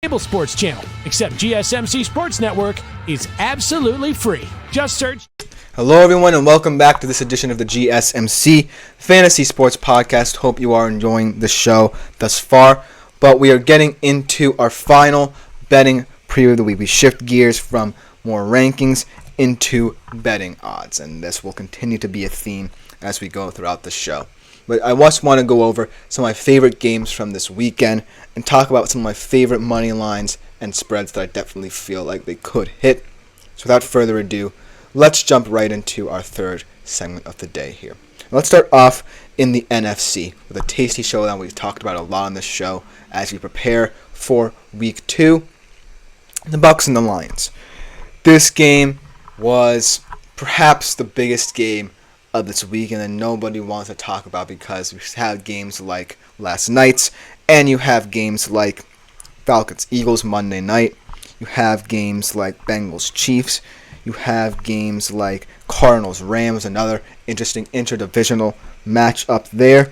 Cable sports channel, except GSMC Sports Network is absolutely free. Just search. Hello everyone and welcome back to this edition of the GSMC Fantasy Sports Podcast. Hope you are enjoying the show thus far, but we are getting into our final betting preview of the week. We shift gears from more rankings into betting odds, and this will continue to be a theme as we go throughout the show. But I just want to go over some of my favorite games from this weekend and talk about some of my favorite money lines and spreads that I definitely feel like they could hit. So without further ado, let's jump right into our third segment of the day here. Let's start off in the NFC with a tasty showdown we've talked about a lot on this show as we prepare for Week 2, the Bucs and the Lions. This game was perhaps the biggest game of this weekend that nobody wants to talk about because we have games like last night's, and you have games like Falcons-Eagles Monday night. You have games like Bengals-Chiefs. You have games like Cardinals-Rams, another interesting interdivisional matchup there.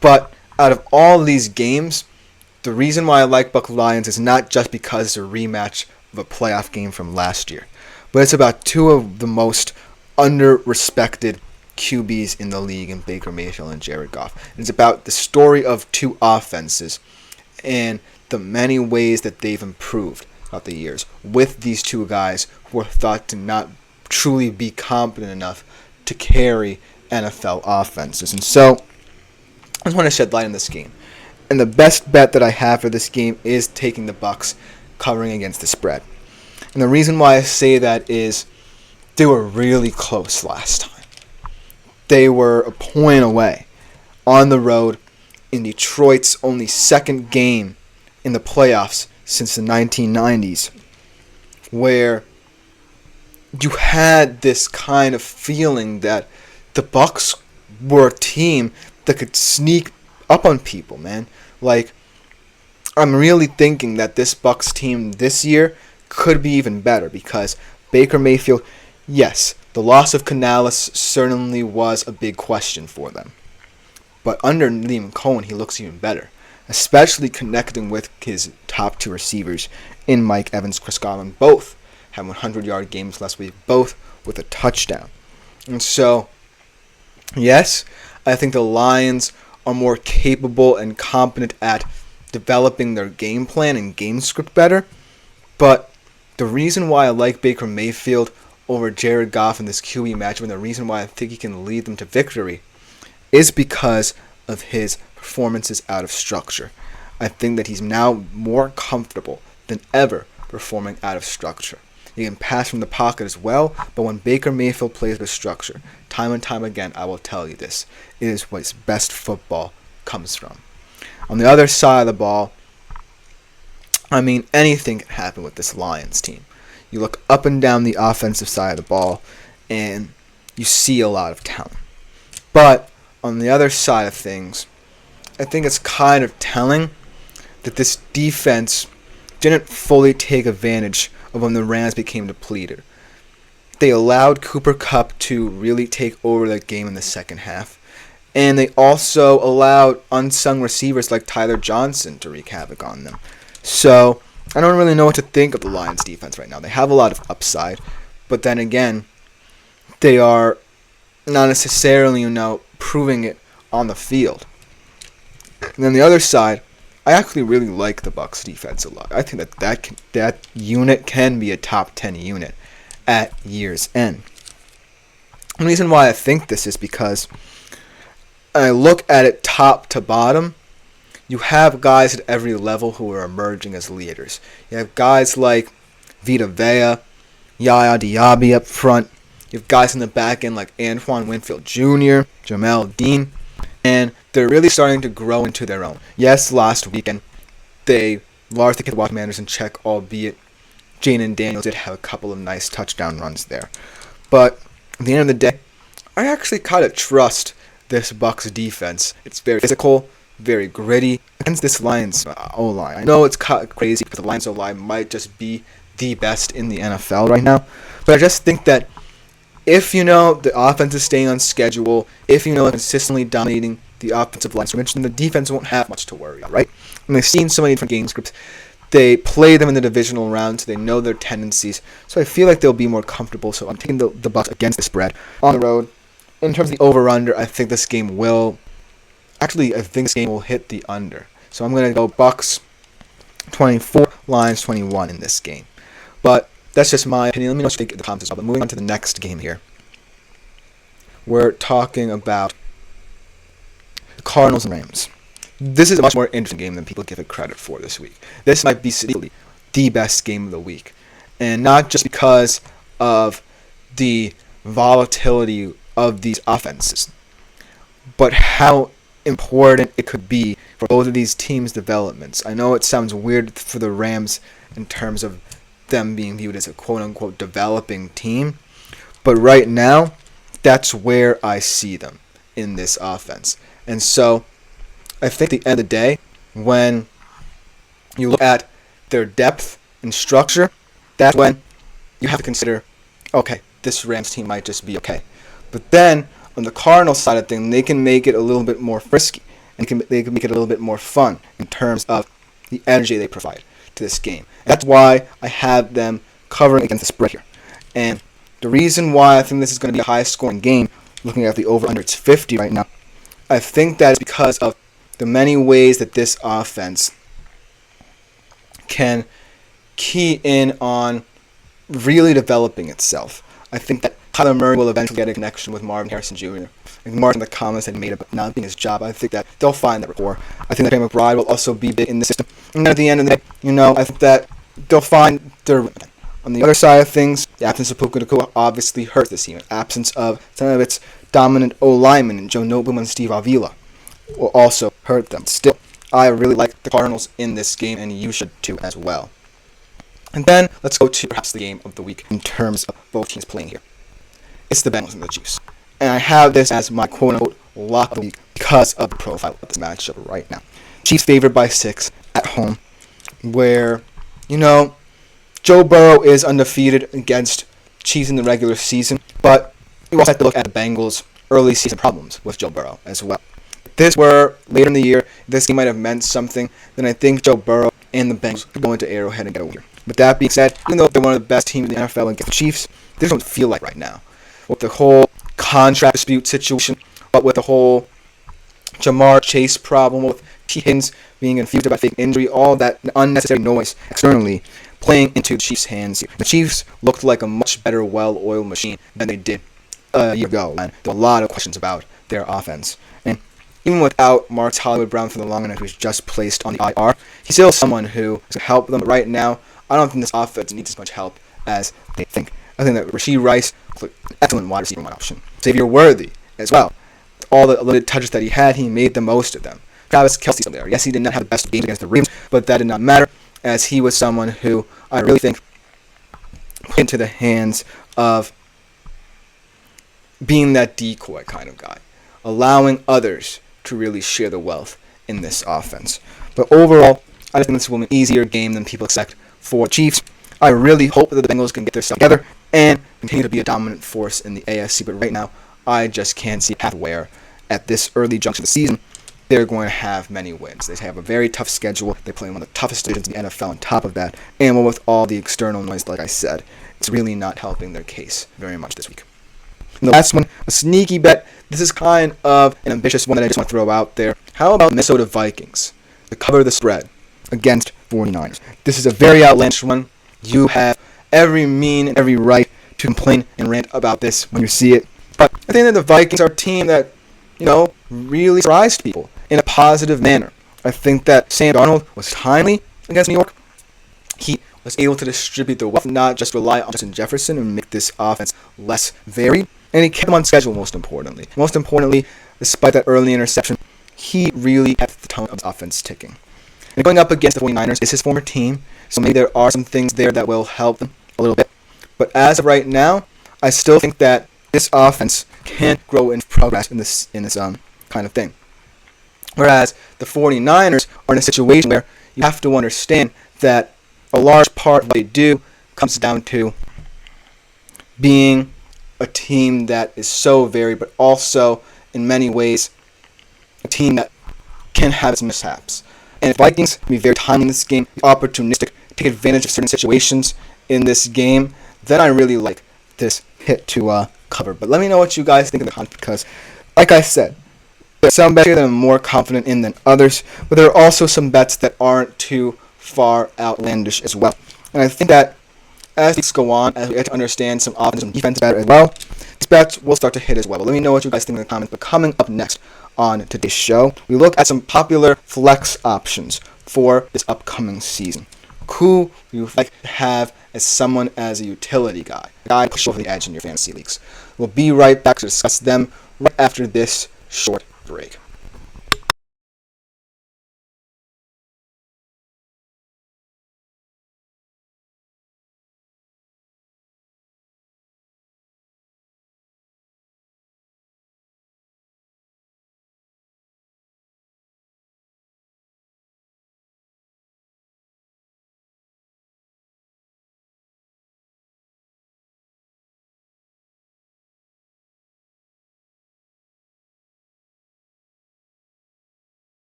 But out of all these games, the reason why I like Bucs-Lions is not just because it's a rematch of a playoff game from last year, but it's about two of the most under-respected QBs in the league in Baker Mayfield and Jared Goff. It's about the story of two offenses and the many ways that they've improved throughout the years with these two guys who are thought to not truly be competent enough to carry NFL offenses. And so I just want to shed light on this game. And the best bet that I have for this game is taking the Bucs covering against the spread. And the reason why I say that is they were really close last time. They were a point away on the road in Detroit's only second game in the playoffs since the 1990s, where you had this kind of feeling that the Bucs were a team that could sneak up on people, man. Like, I'm really thinking that this Bucs team this year could be even better because Baker Mayfield, yes, the loss of Canales certainly was a big question for them. But under Liam Cohen, he looks even better, especially connecting with his top two receivers in Mike Evans, Chris Godwin. Both had 100-yard games last week, both with a touchdown. And so, yes, I think the Lions are more capable and competent at developing their game plan and game script better. But the reason why I like Baker Mayfield over Jared Goff in this QB matchup, and the reason why I think he can lead them to victory, is because of his performances out of structure. I think that he's now more comfortable than ever performing out of structure. He can pass from the pocket as well, but when Baker Mayfield plays with structure, time and time again, I will tell you this, it is what his best football comes from. On the other side of the ball, I mean, anything can happen with this Lions team. You look up and down the offensive side of the ball, and you see a lot of talent. But on the other side of things, I think it's kind of telling that this defense didn't fully take advantage of when the Rams became depleted. They allowed Cooper Kupp to really take over the game in the second half, and they also allowed unsung receivers like Tyler Johnson to wreak havoc on them. So I don't really know what to think of the Lions defense right now. They have a lot of upside, but then again, they are not necessarily, proving it on the field. And then the other side, I actually really like the Bucs defense a lot. I think that unit can be a top 10 unit at year's end. The reason why I think this is because I look at it top to bottom. You have guys at every level who are emerging as leaders. You have guys like Vita Vea, Yaya Diaby up front. You have guys in the back end like Antoine Winfield Jr., Jamel Dean, and they're really starting to grow into their own. Yes, last weekend they largely kept the Commanders in check, albeit Jaden Daniels did have a couple of nice touchdown runs there. But at the end of the day, I actually kind of trust this Bucs defense. It's very physical, very gritty against this Lions O-line. I know it's crazy because the Lions O-line might just be the best in the NFL right now, but I just think that if the offense is staying on schedule, if consistently dominating the offensive line scrimmage, then the defense won't have much to worry about, right? And they've seen so many different game scripts. They play them in the divisional round, so they know their tendencies. So I feel like they'll be more comfortable. So I'm taking the Bucs against the spread on the road. In terms of the over-under, I think this game will... Actually, I think this game will hit the under. So I'm going to go Bucs 24, Lions 21 in this game. But that's just my opinion. Let me know what you think in the comments as well. But moving on to the next game here. We're talking about the Cardinals and Rams. This is a much more interesting game than people give it credit for this week. This might be the best game of the week. And not just because of the volatility of these offenses, but how important it could be for both of these teams' developments. I know it sounds weird for the Rams in terms of them being viewed as a quote-unquote developing team, but right now, that's where I see them in this offense. And so, I think at the end of the day, when you look at their depth and structure, that's when you have to consider, okay, this Rams team might just be okay. But then, on the Cardinals side of things, they can make it a little bit more frisky, and they can make it a little bit more fun in terms of the energy they provide to this game. And that's why I have them covering against the spread here. And the reason why I think this is going to be a high-scoring game, looking at the over-under, it's 50 right now, I think that is because of the many ways that this offense can key in on really developing itself. I think that Kyler Murray will eventually get a connection with Marvin Harrison Jr. And Mark in the comments that he made about not being his job, I think that they'll find that rapport. I think that Trey McBride will also be big in the system. And then at the end of the day, I think that they'll find their rhythm. On the other side of things, the absence of Puka Nacua obviously hurt this team. The absence of some of its dominant O-linemen, and Joe Noteboom and Steve Avila, will also hurt them. Still, I really like the Cardinals in this game, and you should too as well. And then, let's go to perhaps the game of the week in terms of both teams playing here. It's the Bengals and the Chiefs. And I have this as my quote-unquote lock of the week because of the profile of this matchup right now. Chiefs favored by 6 at home, where, Joe Burrow is undefeated against Chiefs in the regular season, but you also have to look at the Bengals' early season problems with Joe Burrow as well. If this were later in the year, this game might have meant something, then I think Joe Burrow and the Bengals could go into Arrowhead and get a win. But that being said, even though they're one of the best teams in the NFL against the Chiefs, they don't feel like right now. With the whole contract dispute situation, but with the whole Jamar Chase problem, with T. Higgins being infused by fake injury, all that unnecessary noise externally playing into the Chiefs' hands here. The Chiefs looked like a much better well-oiled machine than they did a year ago, and there were a lot of questions about their offense. And even without Marks Hollywood Brown for the long run, who's just placed on the IR, he's still someone who can help them. But right now, I don't think this offense needs as much help as they think. I think that Rashee Rice was an excellent wide receiver one option. Xavier Worthy as well. All the limited touches that he had, he made the most of them. Travis Kelce's still there. Yes, he did not have the best games against the Ravens, but that did not matter, as he was someone who I really think put into the hands of being that decoy kind of guy, allowing others to really share the wealth in this offense. But overall, I think this will be an easier game than people expect for Chiefs. I really hope that the Bengals can get their stuff together and continue to be a dominant force in the AFC. But right now, I just can't see a path where, at this early junction of the season, they're going to have many wins. They have a very tough schedule. They play one of the toughest divisions in the NFL on top of that. And with all the external noise, like I said, it's really not helping their case very much this week. And the last one, a sneaky bet. This is kind of an ambitious one that I just want to throw out there. How about Minnesota Vikings to cover the spread against 49ers? This is a very outlandish one. You have every mean and every right to complain and rant about this when you see it. But I think that the Vikings are a team that, really surprised people in a positive manner. I think that Sam Darnold was timely against New York. He was able to distribute the wealth, not just rely on Justin Jefferson and make this offense less varied. And he kept him on schedule, most importantly. Most importantly, despite that early interception, he really kept the tone of the offense ticking. And going up against the 49ers is his former team, so maybe there are some things there that will help them a little bit. But as of right now, I still think that this offense can't grow and progress in this kind of thing. Whereas the 49ers are in a situation where you have to understand that a large part of what they do comes down to being a team that is so varied, but also in many ways a team that can have its mishaps. And the Vikings can be very timely in this game, be opportunistic, take advantage of certain situations in this game. Then I really like this hit to cover. But let me know what you guys think in the comments, because, like I said, there are some bets here that I'm more confident in than others, but there are also some bets that aren't too far outlandish as well. And I think that as weeks go on, as we get to understand some offense and defense better as well, these bets will start to hit as well. But let me know what you guys think in the comments. But coming up next on today's show, we look at some popular flex options for this upcoming season. Who you would like to have as someone as a utility guy, a guy push over the edge in your fantasy leagues. We'll be right back to discuss them right after this short break.